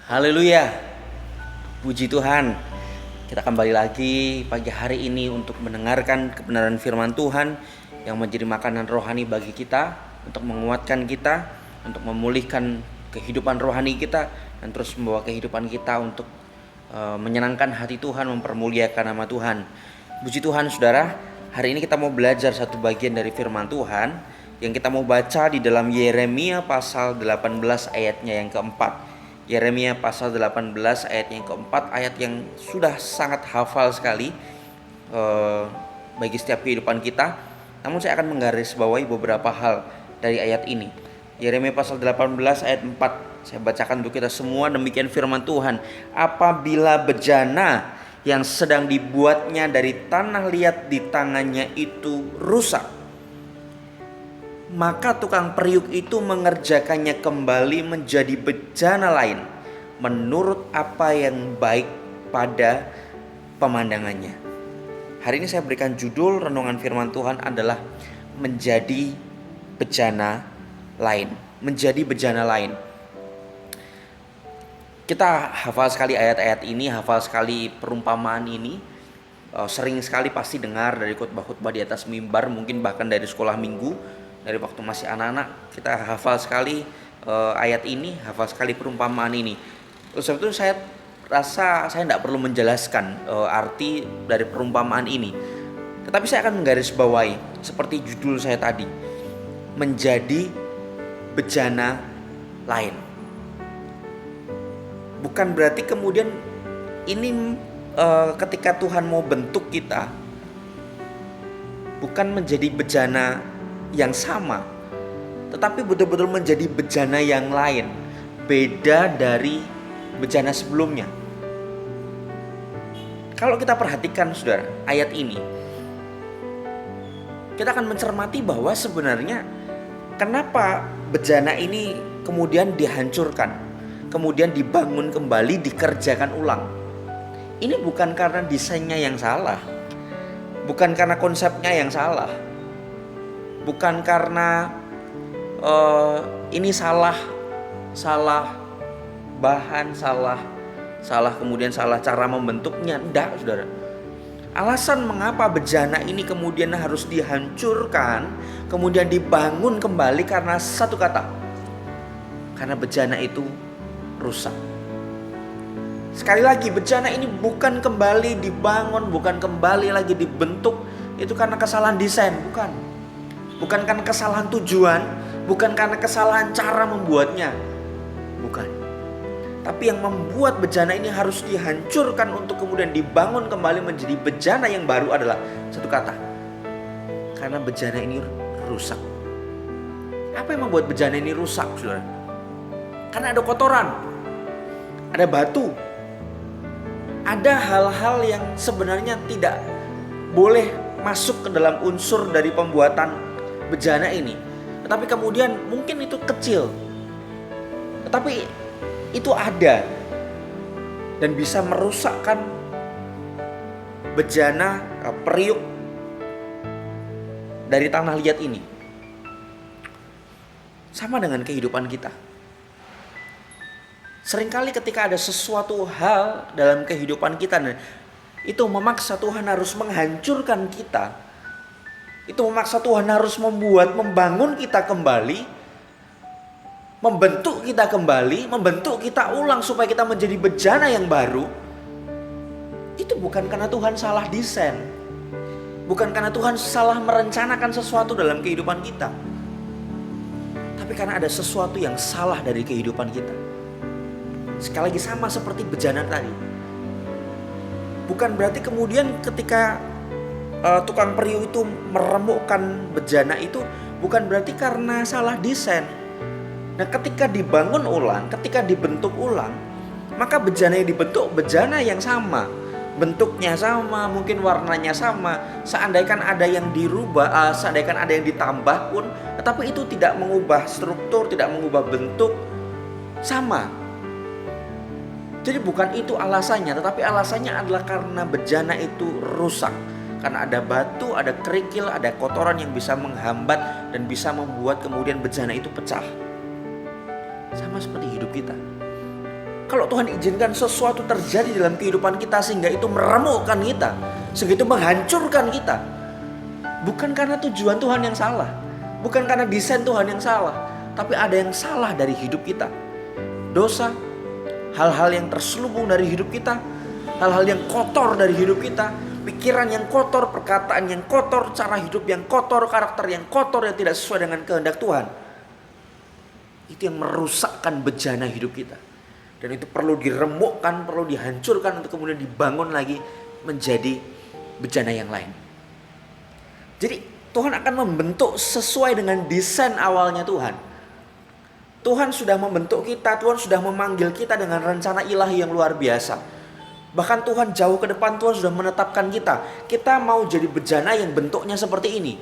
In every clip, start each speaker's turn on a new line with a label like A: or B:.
A: Haleluya, puji Tuhan. Kita kembali lagi pagi hari ini untuk mendengarkan kebenaran firman Tuhan yang menjadi makanan rohani bagi kita, untuk menguatkan kita, untuk memulihkan kehidupan rohani kita, dan terus membawa kehidupan kita untuk menyenangkan hati Tuhan, mempermuliakan nama Tuhan. Puji Tuhan saudara, hari ini kita mau belajar satu bagian dari firman Tuhan yang kita mau baca di dalam Yeremia pasal 18 ayatnya yang keempat. Yeremia pasal 18 ayat yang keempat, ayat yang sudah sangat hafal sekali bagi setiap kehidupan kita. Namun saya akan menggarisbawahi beberapa hal dari ayat ini. Yeremia pasal 18 ayat 4, saya bacakan untuk kita semua. Demikian firman Tuhan. Apabila bejana yang sedang dibuatnya dari tanah liat di tangannya itu rusak, maka tukang periuk itu mengerjakannya kembali menjadi bejana lain menurut apa yang baik pada pemandangannya. Hari ini saya berikan judul renungan firman Tuhan adalah menjadi bejana lain. Menjadi bejana lain. Kita hafal sekali ayat-ayat ini, hafal sekali perumpamaan ini. Sering sekali pasti dengar dari khotbah-khotbah di atas mimbar, mungkin bahkan dari sekolah minggu. Dari waktu masih anak-anak kita hafal sekali ayat ini, hafal sekali perumpamaan ini. Sebab itu saya rasa saya tidak perlu menjelaskan arti dari perumpamaan ini. Tetapi saya akan menggarisbawahi seperti judul saya tadi, menjadi bejana lain. Bukan berarti kemudian ini ketika Tuhan mau bentuk kita, bukan menjadi bejana yang sama, tetapi betul-betul menjadi bejana yang lain, beda dari bejana sebelumnya. Kalau kita perhatikan saudara, ayat ini kita akan mencermati bahwa sebenarnya kenapa bejana ini kemudian dihancurkan, kemudian dibangun kembali, dikerjakan ulang. Ini bukan karena desainnya yang salah, bukan karena konsepnya yang salah, bukan karena ini salah bahan, salah kemudian salah cara membentuknya. Enggak saudara. Alasan mengapa bejana ini kemudian harus dihancurkan, kemudian dibangun kembali karena satu kata. Karena bejana itu rusak. Sekali lagi, bejana ini bukan kembali dibangun, bukan kembali lagi dibentuk itu karena kesalahan desain, bukan. Bukan karena kesalahan tujuan, bukan karena kesalahan cara membuatnya, bukan. Tapi yang membuat bejana ini harus dihancurkan untuk kemudian dibangun kembali menjadi bejana yang baru adalah satu kata. Karena bejana ini rusak. Apa yang membuat bejana ini rusak, saudara? Karena ada kotoran, ada batu, ada hal-hal yang sebenarnya tidak boleh masuk ke dalam unsur dari pembuatan bejana ini. Tetapi kemudian mungkin itu kecil, tetapi itu ada dan bisa merusakkan bejana periuk dari tanah liat ini. Sama dengan kehidupan kita. Seringkali ketika ada sesuatu hal dalam kehidupan kita, itu memaksa Tuhan harus menghancurkan kita. Itu memaksa Tuhan harus membangun kita kembali, membentuk kita kembali, membentuk kita ulang supaya kita menjadi bejana yang baru. Itu bukan karena Tuhan salah desain, bukan karena Tuhan salah merencanakan sesuatu dalam kehidupan kita, tapi karena ada sesuatu yang salah dari kehidupan kita. Sekali lagi, sama seperti bejana tadi. Bukan berarti kemudian ketika tukang periuk itu meremukkan bejana itu, bukan berarti karena salah desain. Nah, ketika dibangun ulang, ketika dibentuk ulang, maka bejana yang dibentuk bejana yang sama, bentuknya sama, mungkin warnanya sama. Seandainya ada yang dirubah, seandainya ada yang ditambah pun, tetapi itu tidak mengubah struktur, tidak mengubah bentuk, sama. Jadi bukan itu alasannya, tetapi alasannya adalah karena bejana itu rusak. Karena ada batu, ada kerikil, ada kotoran yang bisa menghambat dan bisa membuat kemudian bejana itu pecah. Sama seperti hidup kita. Kalau Tuhan izinkan sesuatu terjadi dalam kehidupan kita sehingga itu meremukkan kita, sehingga itu menghancurkan kita, bukan karena tujuan Tuhan yang salah, bukan karena desain Tuhan yang salah, tapi ada yang salah dari hidup kita. Dosa, hal-hal yang terselubung dari hidup kita, hal-hal yang kotor dari hidup kita, pikiran yang kotor, perkataan yang kotor, cara hidup yang kotor, karakter yang kotor yang tidak sesuai dengan kehendak Tuhan. Itu yang merusakkan bejana hidup kita. Dan itu perlu diremukkan, perlu dihancurkan untuk kemudian dibangun lagi menjadi bejana yang lain. Jadi Tuhan akan membentuk sesuai dengan desain awalnya Tuhan. Tuhan sudah membentuk kita, Tuhan sudah memanggil kita dengan rencana ilahi yang luar biasa. Bahkan Tuhan jauh ke depan, Tuhan sudah menetapkan kita. Kita mau jadi bejana yang bentuknya seperti ini.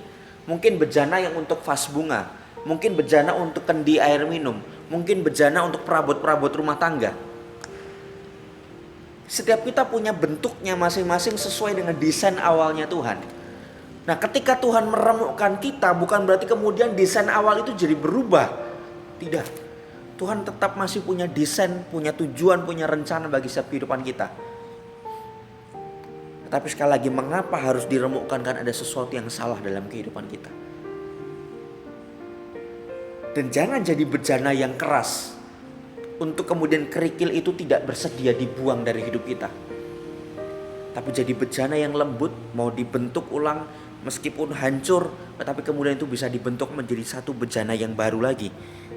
A: Mungkin bejana yang untuk vas bunga, mungkin bejana untuk kendi air minum, mungkin bejana untuk perabot-perabot rumah tangga. Setiap kita punya bentuknya masing-masing sesuai dengan desain awalnya Tuhan. Nah, ketika Tuhan meremukkan kita, bukan berarti kemudian desain awal itu jadi berubah. Tidak. Tuhan tetap masih punya desain, punya tujuan, punya rencana bagi setiap kehidupan kita. Tapi sekali lagi, mengapa harus diremukkan? Kan ada sesuatu yang salah dalam kehidupan kita. Dan jangan jadi bejana yang keras untuk kemudian kerikil itu tidak bersedia dibuang dari hidup kita. Tapi jadi bejana yang lembut, mau dibentuk ulang meskipun hancur, tetapi kemudian itu bisa dibentuk menjadi satu bejana yang baru lagi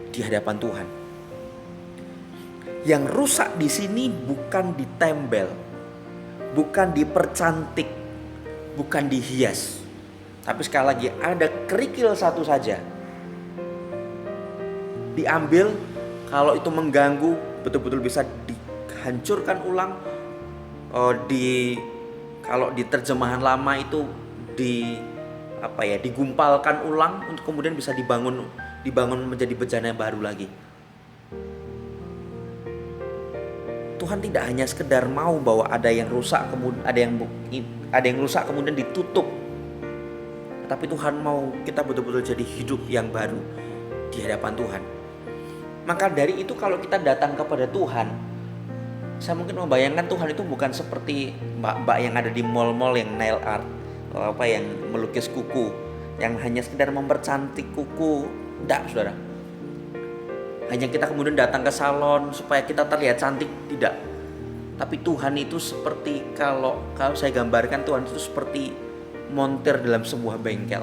A: di hadapan Tuhan. Yang rusak di sini bukan ditempel, bukan dipercantik, bukan dihias. Tapi sekali lagi, ada kerikil satu saja. Diambil, kalau itu mengganggu, betul-betul bisa dihancurkan ulang. Kalau di terjemahan lama itu digumpalkan ulang untuk kemudian bisa dibangun menjadi bejana yang baru lagi. Tuhan tidak hanya sekedar mau bahwa ada yang rusak kemudian ditutup, tapi Tuhan mau kita betul-betul jadi hidup yang baru di hadapan Tuhan. Maka dari itu kalau kita datang kepada Tuhan, saya mungkin membayangkan Tuhan itu bukan seperti mbak-mbak yang ada di mall-mall yang nail art, yang melukis kuku, yang hanya sekedar mempercantik kuku. Tidak, saudara. Hanya kita kemudian datang ke salon supaya kita terlihat cantik, tidak. Tapi Tuhan itu seperti, kalau saya gambarkan, Tuhan itu seperti montir dalam sebuah bengkel.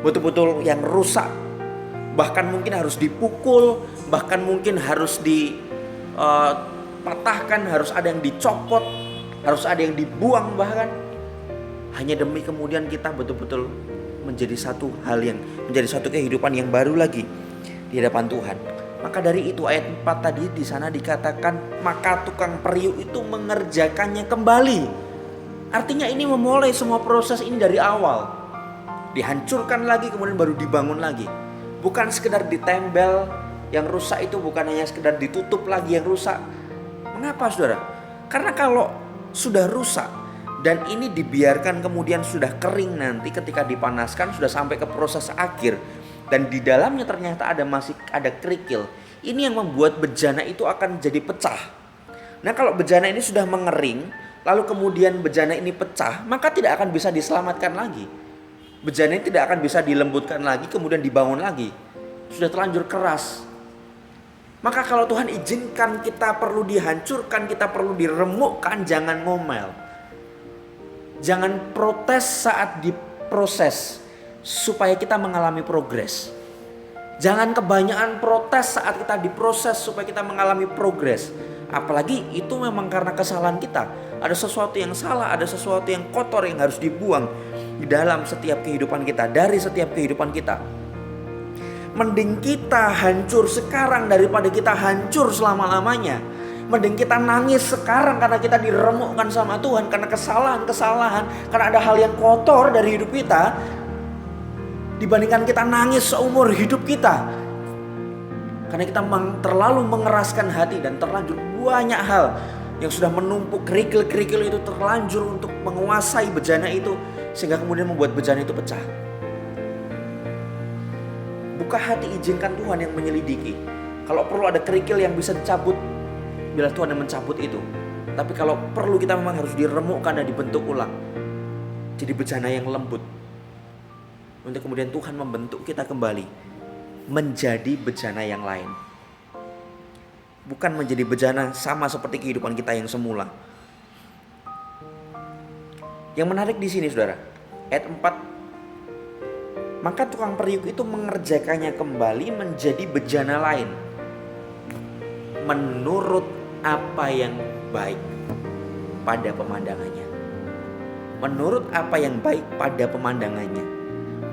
A: Betul-betul yang rusak, bahkan mungkin harus dipukul, bahkan mungkin harus dipatahkan, harus ada yang dicopot, harus ada yang dibuang bahkan, hanya demi kemudian kita betul-betul menjadi satu kehidupan yang baru lagi di hadapan Tuhan. Maka dari itu ayat 4 tadi di sana dikatakan, maka tukang periuk itu mengerjakannya kembali. Artinya ini memulai semua proses ini dari awal. Dihancurkan lagi kemudian baru dibangun lagi. Bukan sekedar ditempel, yang rusak itu bukan hanya sekedar ditutup lagi yang rusak. Mengapa, saudara? Karena kalau sudah rusak dan ini dibiarkan kemudian sudah kering, nanti ketika dipanaskan sudah sampai ke proses akhir dan di dalamnya ternyata masih ada kerikil, ini yang membuat bejana itu akan jadi pecah. Nah, kalau bejana ini sudah mengering lalu kemudian bejana ini pecah, maka tidak akan bisa diselamatkan lagi. Bejana ini tidak akan bisa dilembutkan lagi kemudian dibangun lagi. Sudah terlanjur keras. Maka kalau Tuhan izinkan kita perlu dihancurkan, kita perlu diremukkan, jangan ngomel. Jangan protes saat diproses supaya kita mengalami progres. Jangan kebanyakan protes saat kita diproses supaya kita mengalami progres. Apalagi itu memang karena kesalahan kita. Ada sesuatu yang salah, ada sesuatu yang kotor yang harus dibuang di dalam setiap kehidupan kita, dari setiap kehidupan kita. Mending kita hancur sekarang daripada kita hancur selama-lamanya. Mending kita nangis sekarang karena kita diremukkan sama Tuhan, karena kesalahan-kesalahan, karena ada hal yang kotor dari hidup kita, dibandingkan kita nangis seumur hidup kita karena kita terlalu mengeraskan hati dan terlanjur banyak hal yang sudah menumpuk, kerikil-kerikil itu terlanjur untuk menguasai bejana itu, sehingga kemudian membuat bejana itu pecah. Buka hati, izinkan Tuhan yang menyelidiki. Kalau perlu ada kerikil yang bisa dicabut, biarlah Tuhan yang mencabut itu. Tapi kalau perlu kita memang harus diremukkan dan dibentuk ulang jadi bejana yang lembut, untuk kemudian Tuhan membentuk kita kembali menjadi bejana yang lain. Bukan menjadi bejana sama seperti kehidupan kita yang semula. Yang menarik di sini saudara, ayat 4, maka tukang periuk itu mengerjakannya kembali menjadi bejana lain menurut apa yang baik pada pemandangannya. Menurut apa yang baik pada pemandangannya,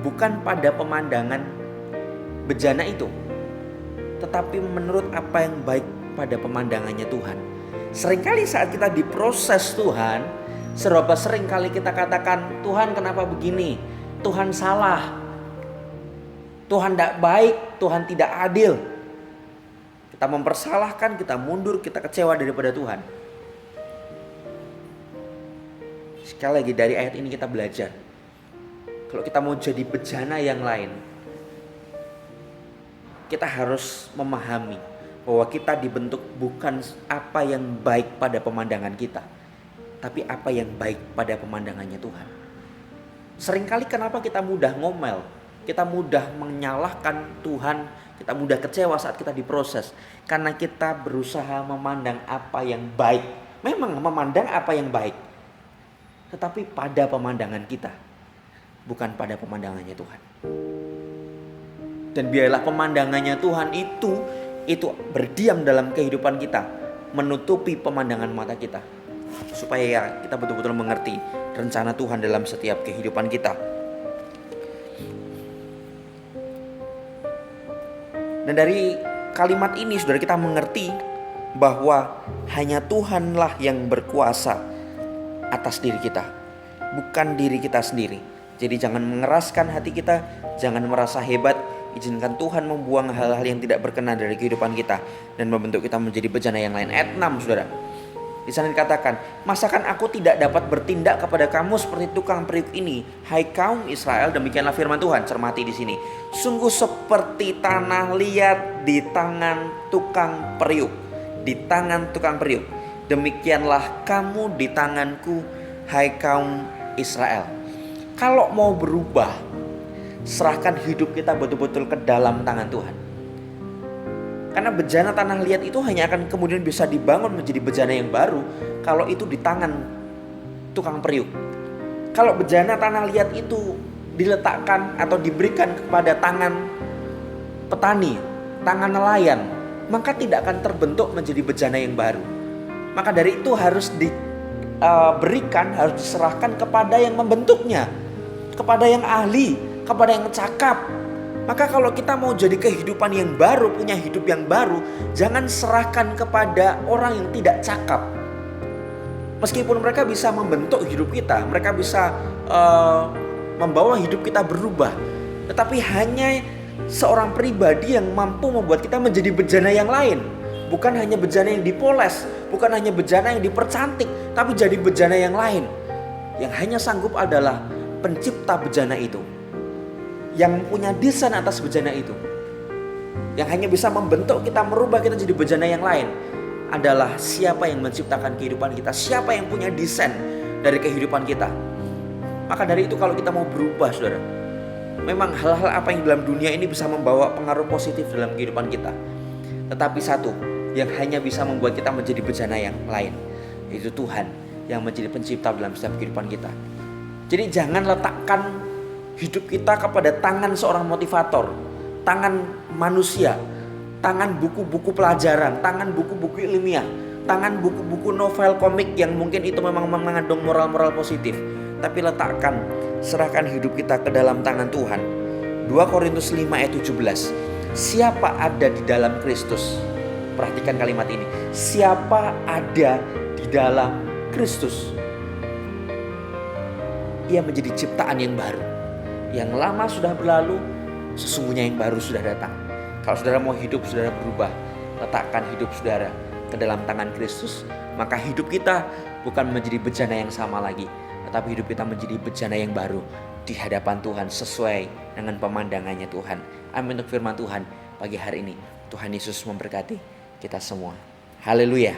A: bukan pada pemandangan bejana itu, tetapi menurut apa yang baik pada pemandangannya Tuhan. Seringkali saat kita diproses Tuhan, seberapa sering kali kita katakan, Tuhan kenapa begini, Tuhan salah, Tuhan tidak baik, Tuhan tidak adil. Kita mempersalahkan, kita mundur, kita kecewa daripada Tuhan. Sekali lagi dari ayat ini kita belajar, kalau kita mau jadi bejana yang lain, kita harus memahami bahwa kita dibentuk bukan apa yang baik pada pemandangan kita, tapi apa yang baik pada pemandangannya Tuhan. Seringkali kenapa kita mudah ngomel, kita mudah menyalahkan Tuhan, kita mudah kecewa saat kita diproses, karena kita berusaha memandang apa yang baik. Memang memandang apa yang baik, tetapi pada pemandangan kita, bukan pada pemandangannya Tuhan. Dan biarlah pemandangannya Tuhan itu berdiam dalam kehidupan kita, menutupi pemandangan mata kita, supaya kita betul-betul mengerti rencana Tuhan dalam setiap kehidupan kita. Dan dari kalimat ini saudara, kita mengerti bahwa hanya Tuhanlah yang berkuasa atas diri kita, bukan diri kita sendiri. Jadi jangan mengeraskan hati kita, jangan merasa hebat. Izinkan Tuhan membuang hal-hal yang tidak berkenan dari kehidupan kita dan membentuk kita menjadi bejana yang lain. Ayat 6 saudara, di sana dikatakan, masakan aku tidak dapat bertindak kepada kamu seperti tukang periuk ini, hai kaum Israel. Demikianlah firman Tuhan. Cermati di sini, sungguh seperti tanah liat di tangan tukang periuk, di tangan tukang periuk, demikianlah kamu di tanganku, hai kaum Israel. Kalau mau berubah, serahkan hidup kita betul-betul ke dalam tangan Tuhan. Karena bejana tanah liat itu hanya akan kemudian bisa dibangun menjadi bejana yang baru kalau itu di tangan tukang periuk. Kalau bejana tanah liat itu diletakkan atau diberikan kepada tangan petani, tangan nelayan, maka tidak akan terbentuk menjadi bejana yang baru. Maka dari itu harus diberikan, harus diserahkan kepada yang membentuknya, kepada yang ahli, kepada yang cakap. Maka kalau kita mau jadi kehidupan yang baru, punya hidup yang baru, jangan serahkan kepada orang yang tidak cakap. Meskipun mereka bisa membentuk hidup kita, mereka bisa membawa hidup kita berubah, tetapi hanya seorang pribadi yang mampu membuat kita menjadi bejana yang lain. Bukan hanya bejana yang dipoles, bukan hanya bejana yang dipercantik, tapi jadi bejana yang lain. Yang hanya sanggup adalah pencipta bejana itu, yang punya desain atas bejana itu, yang hanya bisa membentuk kita, merubah kita jadi bejana yang lain, adalah siapa yang menciptakan kehidupan kita, siapa yang punya desain dari kehidupan kita. Maka dari itu kalau kita mau berubah saudara, memang hal-hal apa yang dalam dunia ini bisa membawa pengaruh positif dalam kehidupan kita, tetapi satu yang hanya bisa membuat kita menjadi bejana yang lain, yaitu Tuhan yang menjadi pencipta dalam setiap kehidupan kita. Jadi jangan letakkan hidup kita kepada tangan seorang motivator, tangan manusia, tangan buku-buku pelajaran, tangan buku-buku ilmiah, tangan buku-buku novel komik yang mungkin itu memang mengandung moral-moral positif. Tapi letakkan, serahkan hidup kita ke dalam tangan Tuhan. 2 Korintus 5 ayat 17. Siapa ada di dalam Kristus? Perhatikan kalimat ini. Siapa ada di dalam Kristus? Ia menjadi ciptaan yang baru. Yang lama sudah berlalu, sesungguhnya yang baru sudah datang. Kalau saudara mau hidup, saudara berubah, letakkan hidup saudara ke dalam tangan Kristus, maka hidup kita bukan menjadi bejana yang sama lagi, tetapi hidup kita menjadi bejana yang baru di hadapan Tuhan sesuai dengan pemandangannya Tuhan. Amin untuk firman Tuhan pagi hari ini. Tuhan Yesus memberkati kita semua. Haleluya.